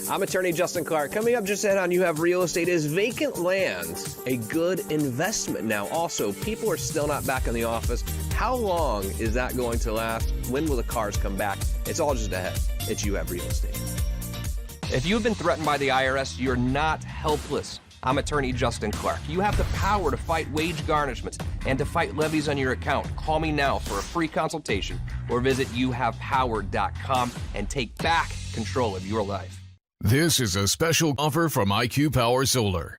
I'm attorney Justin Clark. Coming up just ahead on You Have Real Estate, is vacant land a good investment now? Also, people are still not back in the office. How long is that going to last? When will the cars come back? It's all just ahead. It's You Have Real Estate. If you've been threatened by the IRS, you're not helpless. I'm attorney Justin Clark. You have the power to fight wage garnishments and to fight levies on your account. Call me now for a free consultation or visit youhavepower.com and take back control of your life. This is a special offer from IQ Power Solar.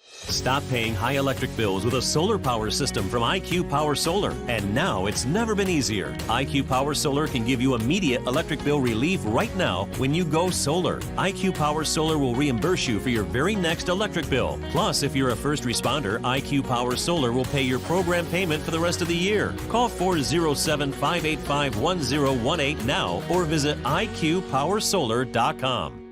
Stop paying high electric bills with a solar power system from IQ Power Solar. And now it's never been easier. IQ Power Solar can give you immediate electric bill relief right now when you go solar. IQ Power Solar will reimburse you for your very next electric bill. Plus, if you're a first responder, IQ Power Solar will pay your program payment for the rest of the year. Call 407-585-1018 now or visit iqpowersolar.com.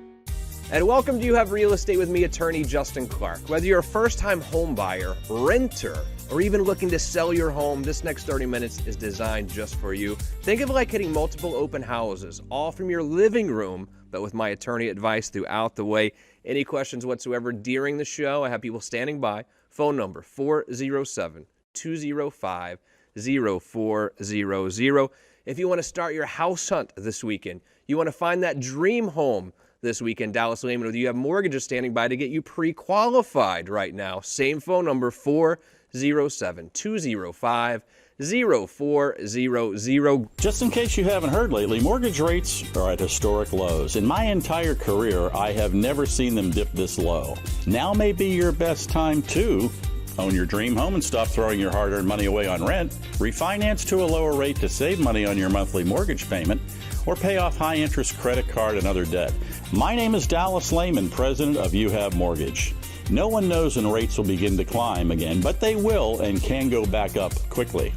And welcome to You Have Real Estate with me, attorney Justin Clark. Whether you're a first-time home buyer, renter, or even looking to sell your home, this next 30 minutes is designed just for you. Think of it like hitting multiple open houses, all from your living room, but with my attorney advice throughout the way. Any questions whatsoever during the show, I have people standing by. Phone number 407-205-0400. If you want to start your house hunt this weekend, you want to find that dream home this weekend, Dallas Lehman, with You Have Mortgages standing by to get you pre-qualified right now. Same phone number, 407-205-0400. Just in case you haven't heard lately, mortgage rates are at historic lows. In my entire career, I have never seen them dip this low. Now may be your best time to own your dream home and stop throwing your hard-earned money away on rent, refinance to a lower rate to save money on your monthly mortgage payment, or pay off high-interest credit card and other debt. My name is Dallas Lehman, president of You Have Mortgage. No one knows when rates will begin to climb again, but they will and can go back up quickly.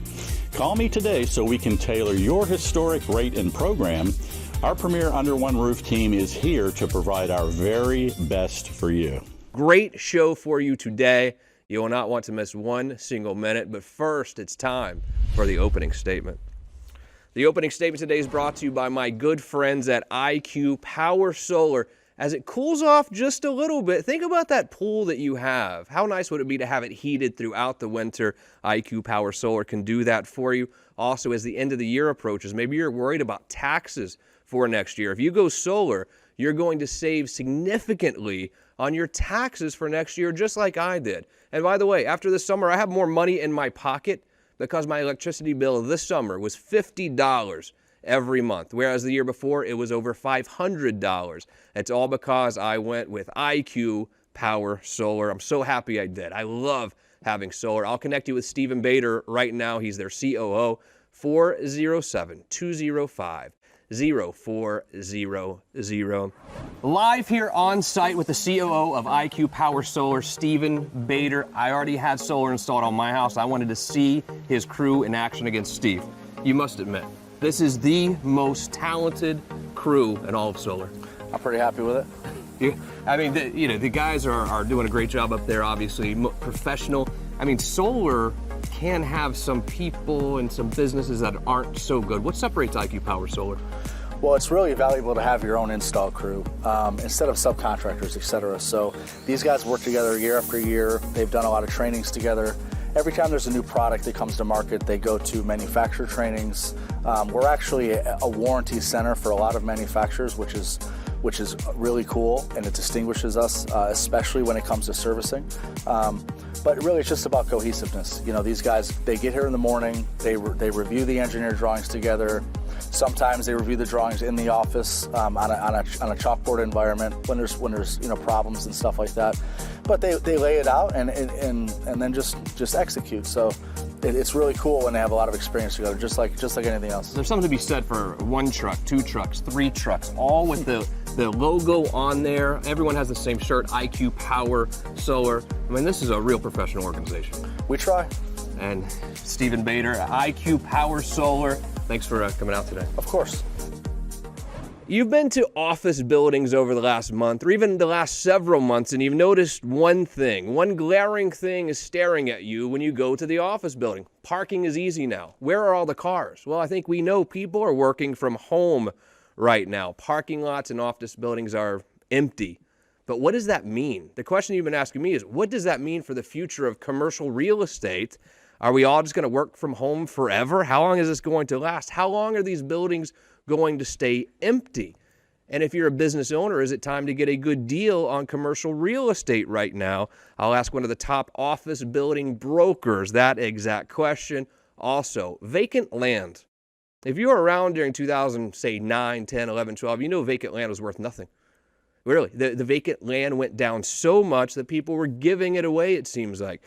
Call me today so we can tailor your historic rate and program. Our premier Under One Roof team is here to provide our very best for you. Great show for you today. You will not want to miss one single minute, but first it's time for the opening statement. The opening statement today is brought to you by my good friends at IQ Power Solar. As it cools off just a little bit, think about that pool that you have. How nice would it be to have it heated throughout the winter? IQ Power Solar can do that for you. Also, as the end of the year approaches, maybe you're worried about taxes for next year. If you go solar, you're going to save significantly on your taxes for next year, just like I did. And by the way, after the summer, I have more money in my pocket because my electricity bill this summer was $50 every month, whereas the year before it was over $500. It's all because I went with IQ Power Solar. I'm so happy I did. I love having solar. I'll connect you with Stephen Bader right now. He's their COO, 407-205-0400. Live here on site with the COO of IQ Power Solar, Stephen Bader. I already had solar installed on my house. I wanted to see his crew in action against Steve. You must admit, this is the most talented crew in all of solar. I'm pretty happy with it. Yeah, I mean, the guys are doing a great job up there, obviously, professional. I mean, solar can have some people and some businesses that aren't so good. What separates IQ Power Solar? Well, it's really valuable to have your own install crew instead of subcontractors, etc. So these guys work together year after year. They've done a lot of trainings together. Every time there's a new product that comes to market, they go to manufacturer trainings. We're actually a warranty center for a lot of manufacturers, which is really cool, and it distinguishes us, especially when it comes to servicing. But really, it's just about cohesiveness. You know, these guys, they get here in the morning, they review the engineer drawings together. Sometimes they review the drawings in the office on a chalkboard environment when there's problems and stuff like that. But they lay it out and then just execute. So it's really cool when they have a lot of experience together, just like anything else. There's something to be said for one truck, two trucks, three trucks, all with the logo on there. Everyone has the same shirt, IQ Power Solar. I mean, this is a real professional organization. We try. And Stephen Bader, IQ Power Solar, thanks for coming out today. Of course. You've been to office buildings over the last month, or even the last several months, and you've noticed one thing. One glaring thing is staring at you when you go to the office building. Parking is easy now. Where are all the cars? Well, I think we know people are working from home right now. Parking lots in office buildings are empty. But what does that mean? The question you've been asking me is, what does that mean for the future of commercial real estate? Are we all just going to work from home forever? How long is this going to last? How long are these buildings going to stay empty? And if you're a business owner, is it time to get a good deal on commercial real estate right now? I'll ask one of the top office building brokers that exact question. Also, vacant land. If you were around during 2000, say 9, 10, 11, 12, you know vacant land was worth nothing. Really, the vacant land went down so much that people were giving it away, it seems like.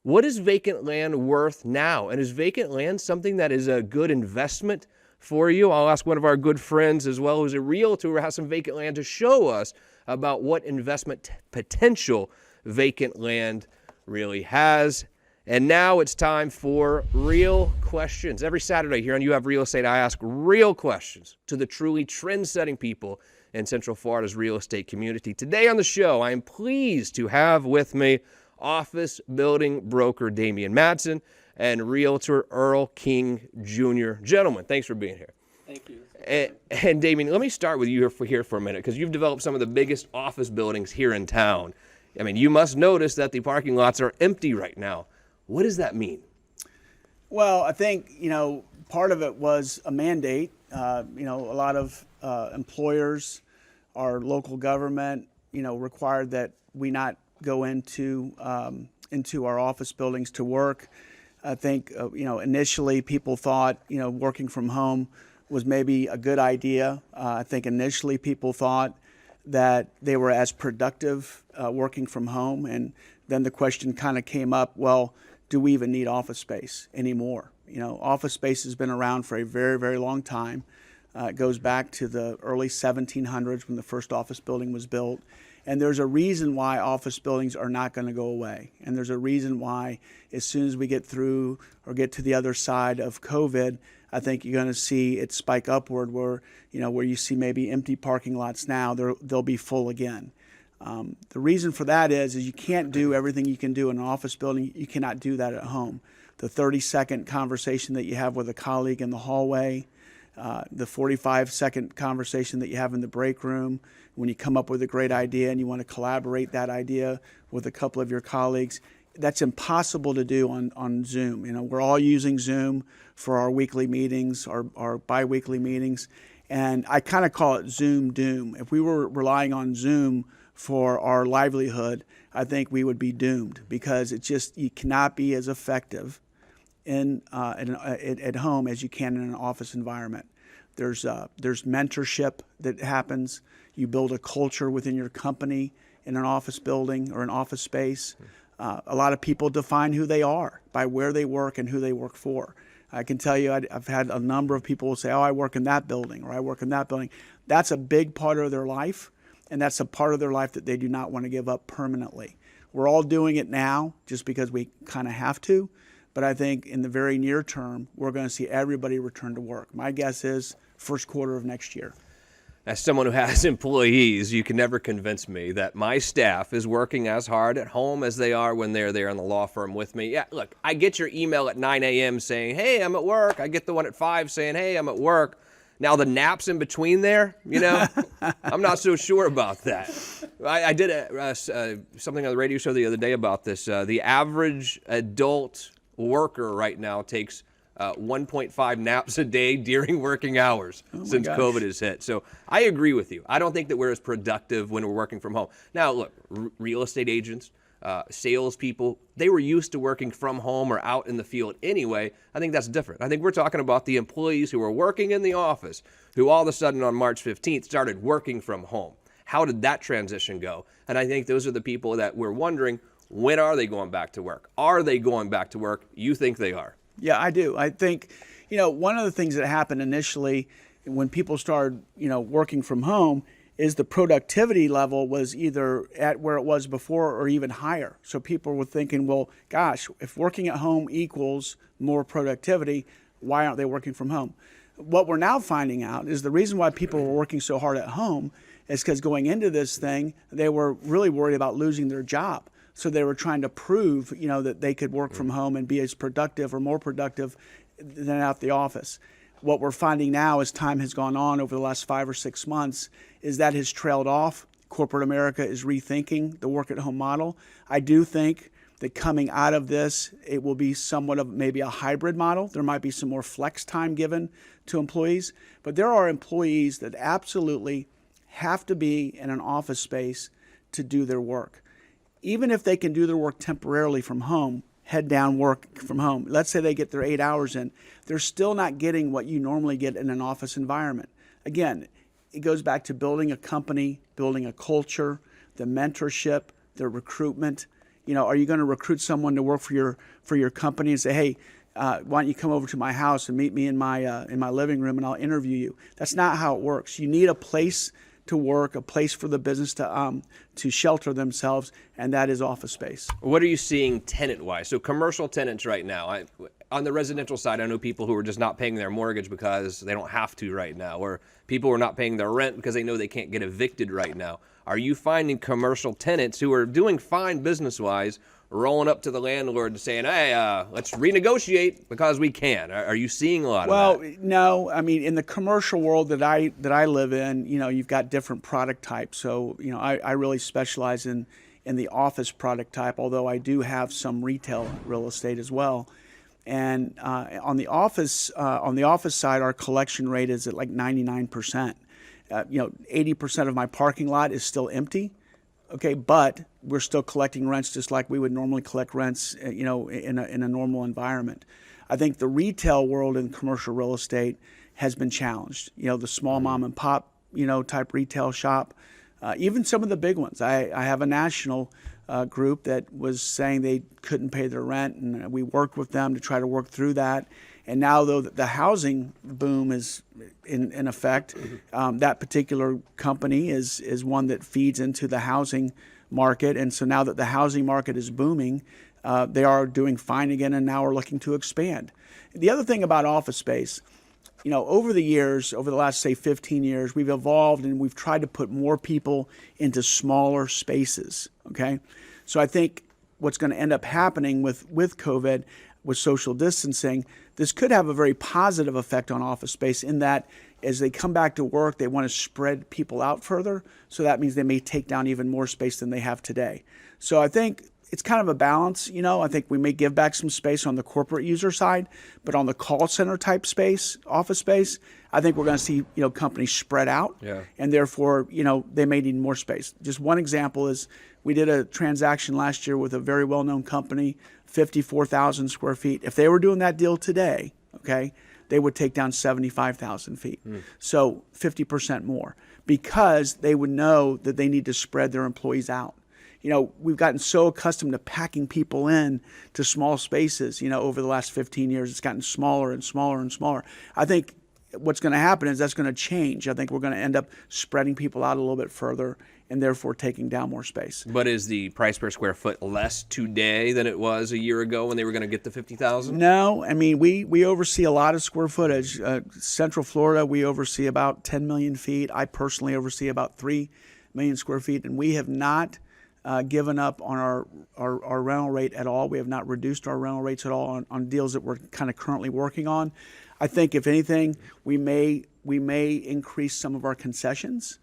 What is vacant land worth now? And is vacant land something that is a good investment for you? I'll ask one of our good friends as well, who's a realtor who has some vacant land, to show us about what investment potential vacant land really has. And now it's time for real questions. Every Saturday here on You Have Real Estate, I ask real questions to the truly trend-setting people in Central Florida's real estate community. Today on the show, I am pleased to have with me office building broker Damian Madsen and realtor Earl King Jr. Gentlemen, thanks for being here. Thank you. And Damian, let me start with you here for a minute, because you've developed some of the biggest office buildings here in town. I mean, you must notice that the parking lots are empty right now. What does that mean? Well, I think, part of it was a mandate. A lot of employers, our local government, required that we not go into our office buildings to work. I think, initially people thought, working from home was maybe a good idea. I think initially people thought that they were as productive working from home. And then the question kind of came up, well, do we even need office space anymore? Office space has been around for a very, very long time. It goes back to the early 1700s when the first office building was built. And there's a reason why office buildings are not going to go away. And there's a reason why, as soon as we get through or get to the other side of COVID, I think you're going to see it spike upward where you see maybe empty parking lots now, they'll be full again. The reason for that is you can't do everything you can do in an office building. You cannot do that at home. The 30-second conversation that you have with a colleague in the hallway, the 45-second conversation that you have in the break room, when you come up with a great idea and you want to collaborate that idea with a couple of your colleagues, that's impossible to do on Zoom. We're all using Zoom for our weekly meetings, our bi-weekly meetings, and I kind of call it Zoom doom. If we were relying on Zoom for our livelihood, I think we would be doomed, because you cannot be as effective at home as you can in an office environment. There's mentorship that happens. You build a culture within your company in an office building or an office space. A lot of people define who they are by where they work and who they work for. I can tell you, I've had a number of people say, oh, I work in that building, or I work in that building. That's a big part of their life, and that's a part of their life that they do not want to give up permanently. We're all doing it now just because we kind of have to, but I think in the very near term, we're going to see everybody return to work. My guess is first quarter of next year. As someone who has employees, you can never convince me that my staff is working as hard at home as they are when they're there in the law firm with me. Yeah, look, I get your email at 9 a.m. saying, hey, I'm at work. I get the one at 5 saying, hey, I'm at work. Now the naps in between there, I'm not so sure about that. I did something on the radio show the other day about this. The average adult worker right now takes 1.5 naps a day during working hours since COVID has hit. So I agree with you. I don't think that we're as productive when we're working from home. Now, look, real estate agents, salespeople, they were used to working from home or out in the field anyway. I think that's different. I think we're talking about the employees who were working in the office, who all of a sudden on March 15th started working from home. How did that transition go? And I think those are the people that we're wondering, when are they going back to work? Are they going back to work? You think they are? Yeah, I do. I think, one of the things that happened initially when people started, working from home is the productivity level was either at where it was before or even higher. So people were thinking, well, gosh, if working at home equals more productivity, why aren't they working from home? What we're now finding out is the reason why people were working so hard at home is because going into this thing, they were really worried about losing their job. So they were trying to prove, that they could work from home and be as productive or more productive than at the office. What we're finding now as time has gone on over the last 5 or 6 months is that has trailed off. corporate America is rethinking the work-at-home model. I do think that coming out of this, it will be somewhat of maybe a hybrid model. There might be some more flex time given to employees, but there are employees that absolutely have to be in an office space to do their work. Even if they can do their work temporarily from home, head down work from home, let's say they get their 8 hours in, they're still not getting what you normally get in an office environment. Again, it goes back to building a company, building a culture, the mentorship, the recruitment. Are you going to recruit someone to work for your company and say, hey, why don't you come over to my house and meet me in my living room and I'll interview you? That's not how it works. You need a place to work, a place for the business to shelter themselves, and that is office space. What are you seeing tenant-wise? So commercial tenants right now. On the residential side, I know people who are just not paying their mortgage because they don't have to right now, or people who are not paying their rent because they know they can't get evicted right now. Are you finding commercial tenants who are doing fine business-wise rolling up to the landlord and saying, hey, let's renegotiate because we can? Are you seeing a lot of that? Well, no. I mean, in the commercial world that I live in, you've got different product types. So, I really specialize in the office product type, although I do have some retail real estate as well. And on the office side, our collection rate is at like 99%. 80% of my parking lot is still empty. Okay, but we're still collecting rents just like we would normally collect rents, in a normal environment. I think the retail world in commercial real estate has been challenged. The small mom and pop, type retail shop, even some of the big ones. I have a national group that was saying they couldn't pay their rent, and we worked with them to try to work through that. And now, though the housing boom is in effect, that particular company is one that feeds into the housing market. And so now that the housing market is booming, they are doing fine again, and now are looking to expand. The other thing about office space, over the last, say, 15 years, we've evolved and we've tried to put more people into smaller spaces, okay? So I think what's going to end up happening with COVID, with social distancing, this could have a very positive effect on office space in that as they come back to work, they want to spread people out further. So that means they may take down even more space than they have today. So I think it's kind of a balance. I think we may give back some space on the corporate user side, but on the call center type space, office space, I think we're going to see, companies spread out, and therefore, they may need more space. Just one example is we did a transaction last year with a very well-known company, 54,000 square feet. If they were doing that deal today, okay, they would take down 75,000 feet. So 50% more, because they would know that they need to spread their employees out. We've gotten so accustomed to packing people in to small spaces, over the last 15 years. It's gotten smaller and smaller and smaller. I think what's going to happen is that's going to change. I think we're going to end up spreading people out a little bit further and therefore taking down more space. But is the price per square foot less today than it was a year ago when they were going to get the 50,000? No. I mean, we oversee a lot of square footage. Central Florida, we oversee about 10 million feet. I personally oversee about 3 million square feet, and we have not given up on our rental rate at all. We have not reduced our rental rates at all on deals that we're kind of currently working on. I think, if anything, we may increase some of our concessions.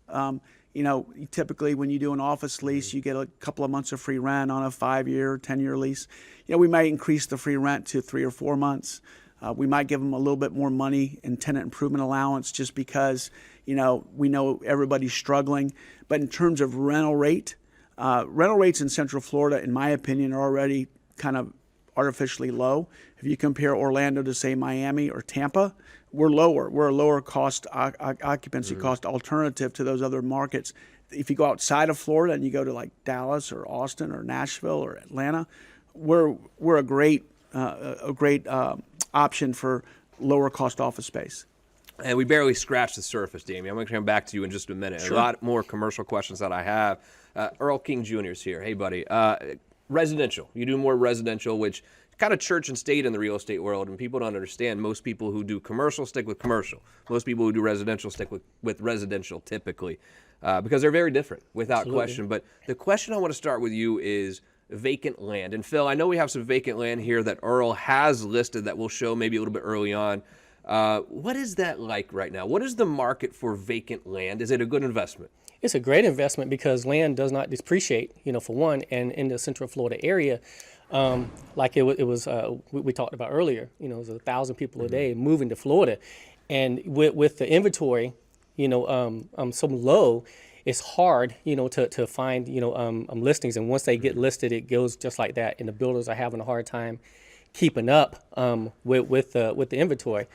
Typically when you do an office lease, you get a couple of months of free rent on a 5-year, 10-year lease. We might increase the free rent to 3 or 4 months. We might give them a little bit more money in tenant improvement allowance just because, we know everybody's struggling. But in terms of rental rates in Central Florida, in my opinion, are already kind of artificially low. If you compare Orlando to, say, Miami or Tampa, we're lower. We're a lower cost occupancy cost alternative to those other markets. If you go outside of Florida and you go to like Dallas or Austin or Nashville or Atlanta, we're a great option for lower cost office space. And we barely scratched the surface, Damien. I'm going to come back to you in just a minute. Sure. A lot more commercial questions that I have. Earl King Jr. is here. Hey, buddy. Residential. You do more residential, which is kind of church and state in the real estate world, and people don't understand. Most people who do commercial stick with commercial. Most people who do residential stick with residential typically, because they're very different, without Absolutely. question. But the question I want to start with you is vacant land. And Phil, I know we have some vacant land here that Earl has listed that we'll show maybe a little bit early on. What is that like right now? What is the market for vacant land? Is it a good investment? It's a great investment because land does not depreciate, for one, and in the Central Florida area, like we talked about earlier, it was 1,000 people a day moving to Florida, and with the inventory, so low, it's hard, to find, listings, and once they get listed, it goes just like that, and the builders are having a hard time keeping up with the inventory.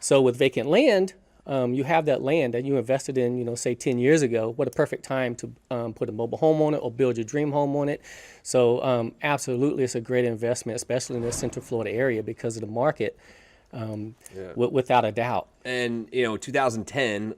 So with vacant land, you have that land that you invested in, say 10 years ago. What a perfect time to put a mobile home on it or build your dream home on it. So absolutely, it's a great investment, especially in the Central Florida area because of the market, without a doubt. And 2010,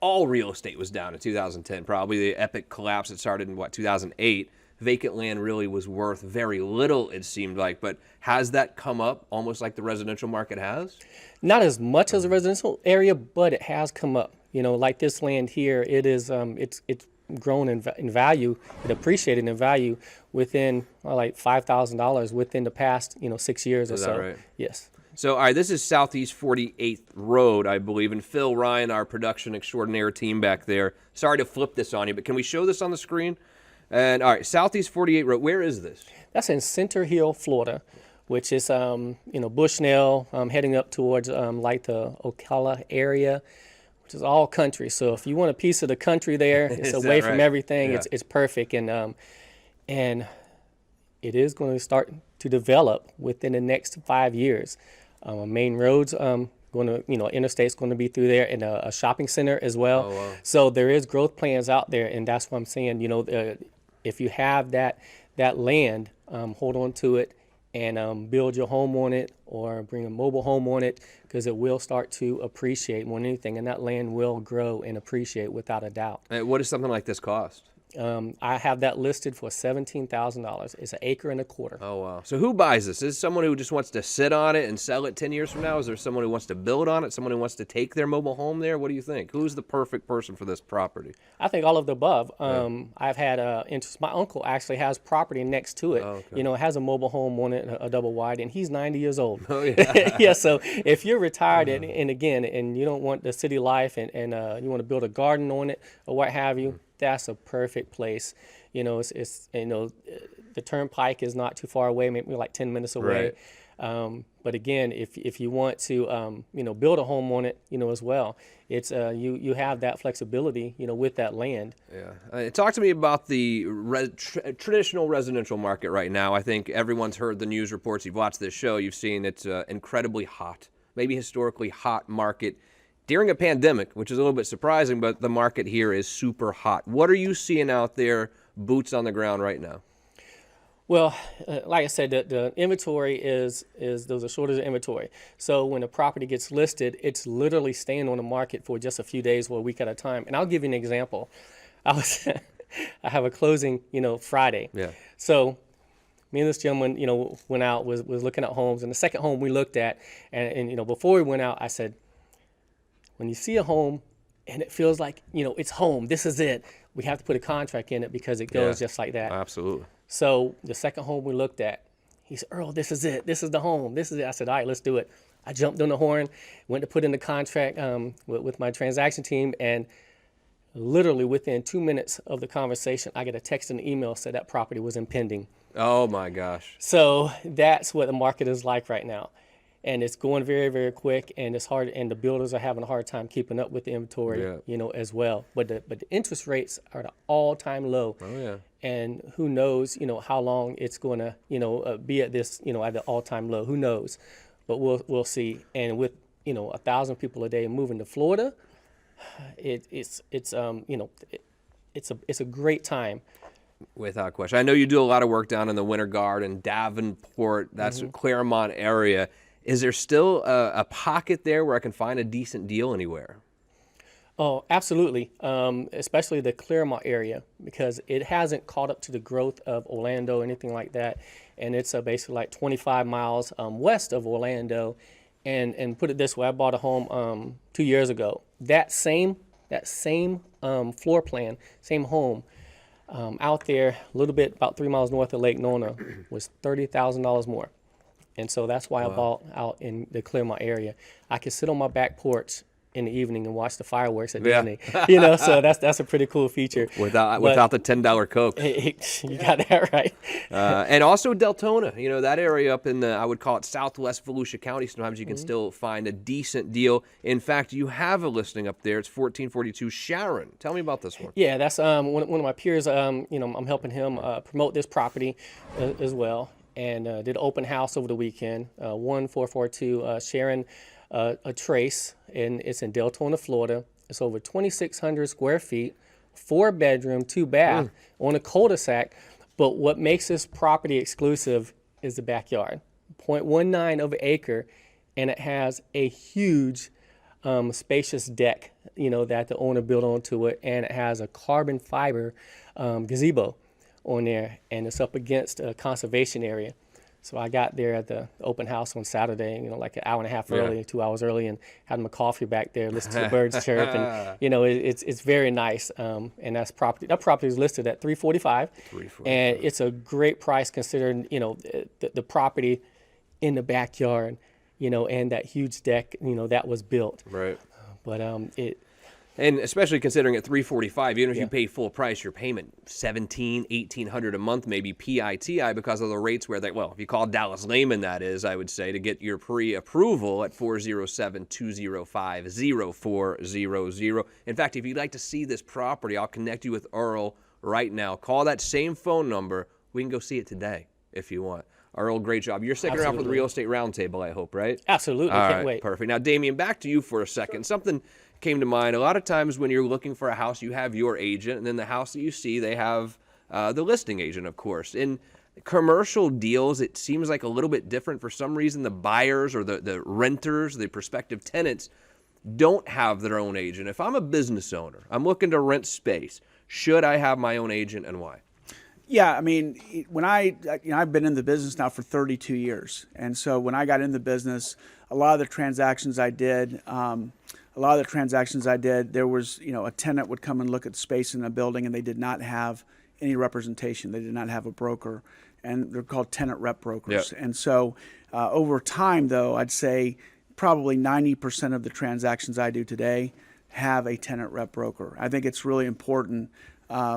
all real estate was down in 2010. Probably the epic collapse that started in 2008. Vacant land really was worth very little, it seemed like. But has that come up almost like the residential market has? Not as much as the residential area, but it has come up. Like this land here, it is it's grown in value, it appreciated in value within like $5,000 within the past 6 years or so. Is that right? Yes. So, all right, this is Southeast 48th Road, I believe, and Phil Ryan, our production extraordinaire team back there. Sorry to flip this on you, but can we show this on the screen? And all right, Southeast 48th Road. Where is this? That's in Center Hill, Florida, which is Bushnell, heading up towards like the Ocala area, which is all country. So if you want a piece of the country there, it's away from everything. Yeah. It's perfect, and it is going to start to develop within the next 5 years. Main roads. Going to, interstate's going to be through there, and a shopping center as well. Oh, wow. So there is growth plans out there, and that's what I'm saying. If you have that land, hold on to it and build your home on it, or bring a mobile home on it, because it will start to appreciate more than anything, and that land will grow and appreciate without a doubt. What does something like this cost? I have that listed for $17,000. It's 1.25 acres. Oh, wow. So who buys this? Is this someone who just wants to sit on it and sell it 10 years from now? Is there someone who wants to build on it, someone who wants to take their mobile home there? What do you think? Who's the perfect person for this property? I think all of the above. I've had interest. My uncle actually has property next to it. Oh, okay. It has a mobile home on it, a double wide, and he's 90 years old. Oh, yeah. Yeah, so if you're retired and again, and you don't want the city life and you want to build a garden on it or what have you, that's a perfect place. It's the turnpike is not too far away, maybe like 10 minutes away. Right. But again, if you want to build a home on it, as well, it's you have that flexibility, with that land. Yeah. Talk to me about the traditional residential market right now. I think everyone's heard the news reports. You've watched this show. You've seen it's incredibly hot, maybe historically hot market during a pandemic, which is a little bit surprising, but the market here is super hot. What are you seeing out there, boots on the ground right now? Well, like I said, the inventory there's a shortage of inventory. So when a property gets listed, it's literally staying on the market for just a few days or a week at a time. And I'll give you an example. I have a closing, Friday. Yeah. So me and this gentleman, went out, was looking at homes. And the second home we looked at, and before we went out, I said, when you see a home and it feels like, it's home, this is it, we have to put a contract in it because it goes just like that. Absolutely. So the second home we looked at, he said, Earl, this is it. This is the home. This is it. I said, all right, let's do it. I jumped on the horn, went to put in the contract with my transaction team, and literally within 2 minutes of the conversation, I get a text and an email said that property was impending. Oh, my gosh. So that's what the market is like right now. And it's going very, very quick, and it's hard, and the builders are having a hard time keeping up with the inventory, as well. But the interest rates are at an all-time low. Oh, yeah. And who knows, how long it's going to, be at this, at the all-time low. Who knows? But we'll see. And with 1,000 people a day moving to Florida, it's a great time. Without question. I know you do a lot of work down in the Winter Garden, Davenport, that's Claremont area. Is there still a pocket there where I can find a decent deal anywhere? Oh, absolutely, especially the Claremont area, because it hasn't caught up to the growth of Orlando or anything like that. And it's basically like 25 miles west of Orlando. And put it this way, I bought a home 2 years ago. That same floor plan, same home, out there a little bit about 3 miles north of Lake Nona was $30,000 more. And so that's why I bought out in the Claremont area. I could sit on my back porch in the evening and watch the fireworks at Disney. You know, so that's a pretty cool feature. Without the $10 Coke. You got that right. And also Deltona, you know, that area up in the, I would call it southwest Volusia County. Sometimes you can still find a decent deal. In fact, you have a listing up there. It's 1442 Sharon. Tell me about this one. Yeah, that's one of my peers. You know, I'm helping him promote this property as well, and did an open house over the weekend. 1442 Sharon a Trace, and it's in Deltona, Florida. It's over 2,600 square feet, 4-bedroom, 2-bath on a cul-de-sac. But what makes this property exclusive is the backyard, 0.19 of an acre, and it has a huge spacious deck, you know, that the owner built onto it, and it has a carbon fiber gazebo on there, and it's up against a conservation area. So I got there at the open house on Saturday, you know, like an hour and a half early, 2 hours early, and had my coffee back there, listened to the birds chirp, and you know, it's very nice. And that property is listed at $345, and it's a great price considering, you know, the property in the backyard, you know, and that huge deck, you know, that was built. Right. But and especially considering at $345, even if you pay full price, your payment $1,800 a month, maybe PITI, because of the rates where they, well, if you call Dallas Lehman, that is, I would say, to get your pre-approval at 407-205-0400. In fact, if you'd like to see this property, I'll connect you with Earl right now. Call that same phone number. We can go see it today if you want. Earl, great job. You're sticking around for the Real Estate Roundtable, I hope, right? Absolutely. All Can't right, wait. Perfect. Now, Damien, back to you for a second. Something came to mind. A lot of times when you're looking for a house, you have your agent, and then the house that you see, they have the listing agent, of course. In commercial deals, it seems like a little bit different. For some reason, the buyers or the renters, the prospective tenants, don't have their own agent. If I'm a business owner, I'm looking to rent space, should I have my own agent, and why? Yeah, I mean, when I've been in the business now for 32 years, and so when I got in the business, a lot of the transactions I did, there was, you know, a tenant would come and look at space in a building, and they did not have any representation. They did not have a broker, and they're called tenant rep brokers. Yep. And so over time, though, I'd say probably 90% of the transactions I do today have a tenant rep broker. I think it's really important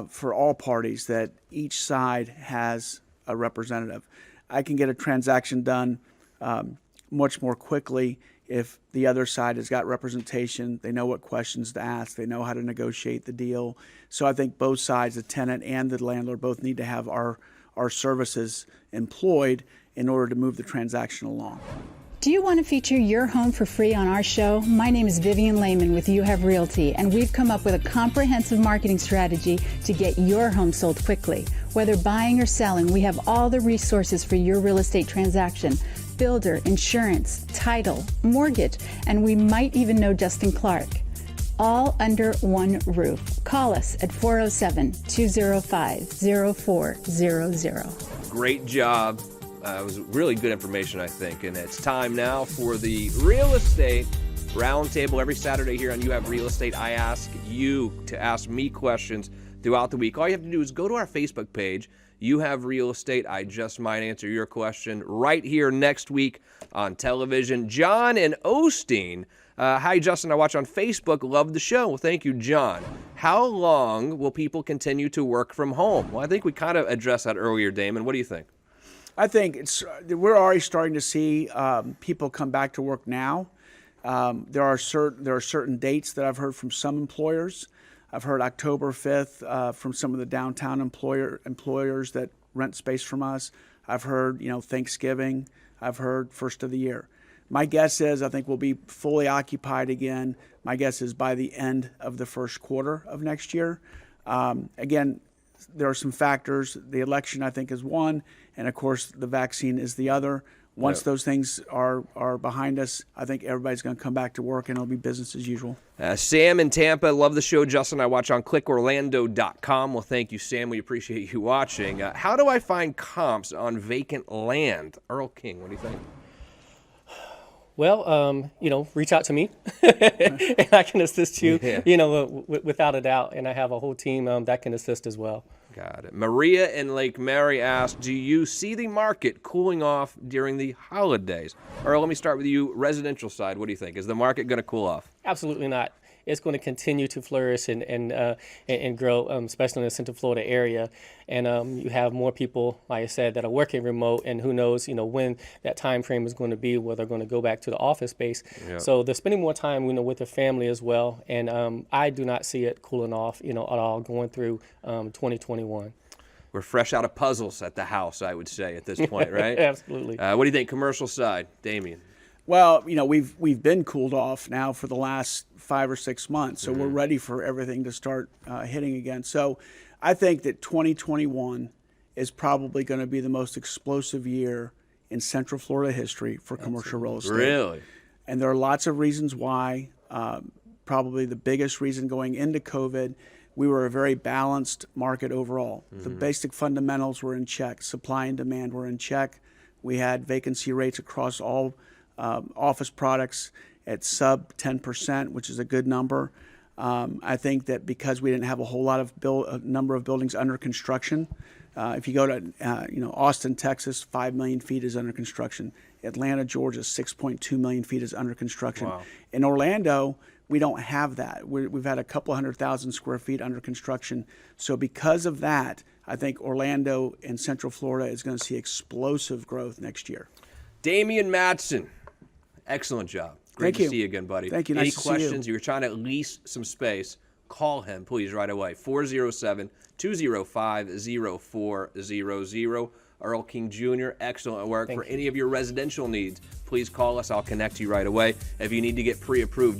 for all parties that each side has a representative. I can get a transaction done much more quickly if the other side has got representation. They know what questions to ask. They know how to negotiate the deal. So I think both sides, the tenant and the landlord, both need to have our services employed in order to move the transaction along. Do you want to feature your home for free on our show? My name is Vivian Lehman with You Have Realty, and we've come up with a comprehensive marketing strategy to get your home sold quickly. Whether buying or selling, we have all the resources for your real estate transaction: builder, insurance, title, mortgage, and we might even know Justin Clark. All under one roof. Call us at 407-205-0400. Great job. It was really good information, I think. And it's time now for the Real Estate Roundtable. Every Saturday here on You Have Real Estate, I ask you to ask me questions throughout the week. All you have to do is go to our Facebook page, You Have Real Estate. I just might answer your question right here next week on television. John and Osteen. Hi, Justin. I watch on Facebook. Love the show. Well, thank you, John. How long will people continue to work from home? Well, I think we kind of addressed that earlier, Damon. What do you think? I think we're already starting to see people come back to work now. There are certain dates that I've heard from some employers. I've heard October 5th from some of the downtown employers that rent space from us. I've heard, you know, Thanksgiving. I've heard first of the year. My guess is I think we'll be fully occupied again. My guess is by the end of the first quarter of next year. Again, there are some factors. The election, I think, is one, and of course, the vaccine is the other. Once those things are behind us, I think everybody's going to come back to work, and it'll be business as usual. Sam in Tampa, love the show. Justin, I watch on clickorlando.com. Well, thank you, Sam. We appreciate you watching. How do I find comps on vacant land? Earl King, what do you think? Well, you know, reach out to me, and I can assist you, you know, without a doubt. And I have a whole team that can assist as well. Got it. Maria in Lake Mary asked, do you see the market cooling off during the holidays? Earl, let me start with you. Residential side, what do you think? Is the market going to cool off? Absolutely not. It's going to continue to flourish and grow, especially in the Central Florida area. And you have more people, like I said, that are working remote, and who knows, when that time frame is going to be, where they're going to go back to the office space. Yep. So they're spending more time, with their family as well. And I do not see it cooling off, at all going through 2021. We're fresh out of puzzles at the house, I would say, at this point, right? Absolutely. What do you think, commercial side, Damien? Well, we've been cooled off now for the last 5 or 6 months, so we're ready for everything to start hitting again. So I think that 2021 is probably going to be the most explosive year in Central Florida history for commercial real estate. Really? And there are lots of reasons why. Probably the biggest reason going into COVID, we were a very balanced market overall. The basic fundamentals were in check. Supply and demand were in check. We had vacancy rates across all office products at sub 10%, which is a good number. I think that because we didn't have a whole lot of number of buildings under construction, if you go to Austin, Texas, 5 million feet is under construction. Atlanta, Georgia, 6.2 million feet is under construction. Wow. In Orlando, we don't have that. We've had a couple 100,000 square feet under construction. So because of that, I think Orlando and Central Florida is going to see explosive growth next year. Damian Madsen, excellent job. Great to see you again, buddy. Thank you. Any Nice to see you. questions? You're trying to lease some space, call him, please, right away. 407-205-0400. Earl King Jr., excellent work. For any of your residential needs, please call us. I'll connect you right away. If you need to get pre-approved,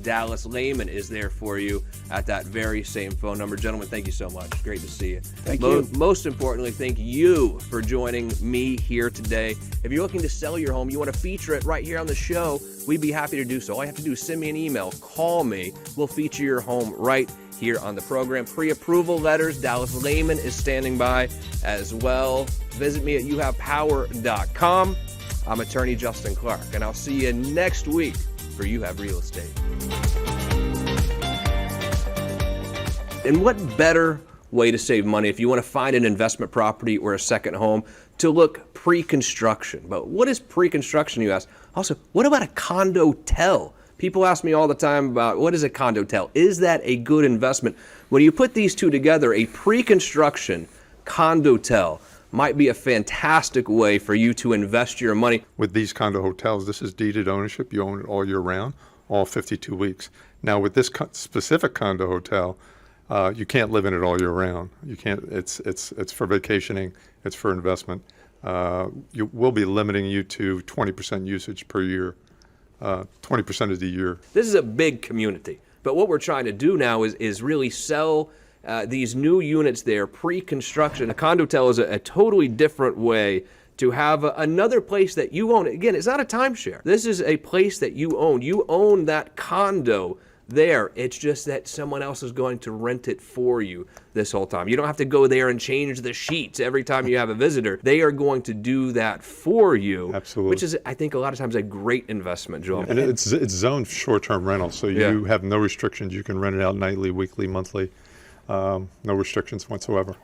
Dallas Lehman is there for you at that very same phone number. Gentlemen, thank you so much. Great to see you. Thank you. Most importantly, thank you for joining me here today. If you're looking to sell your home, you want to feature it right here on the show, we'd be happy to do so. All you have to do is send me an email, call me. We'll feature your home right here on the program. Pre-approval letters, Dallas Lehman is standing by as well. Visit me at youhavepower.com. I'm attorney Justin Clark, and I'll see you next week for You Have Real Estate. And what better way to save money if you want to find an investment property or a second home to look pre-construction? But what is pre-construction, you ask? Also, what about a condo-tel? People ask me all the time about what is a condo-tel? Is that a good investment? When you put these two together, a pre-construction condo-tel might be a fantastic way for you to invest your money. With these condo hotels, this is deeded ownership. You own it all year round, all 52 weeks. Now, with this specific condo hotel, you can't live in it all year round. You can't. It's for vacationing. It's for investment. You will be limiting you to 20% usage per year. 20% of the year. This is a big community, but what we're trying to do now is really sell these new units there pre-construction. A condo-tel is a totally different way to have another place that you own. Again, it's not a timeshare. This is a place that you own. You own that condo there. It's just that someone else is going to rent it for you this whole time. You don't have to go there and change the sheets every time you have a visitor. They are going to do that for you. Absolutely. Which is, I think, a lot of times a great investment, Joel. And it's zoned short-term rental, so you have no restrictions. You can rent it out nightly, weekly, monthly. No restrictions whatsoever.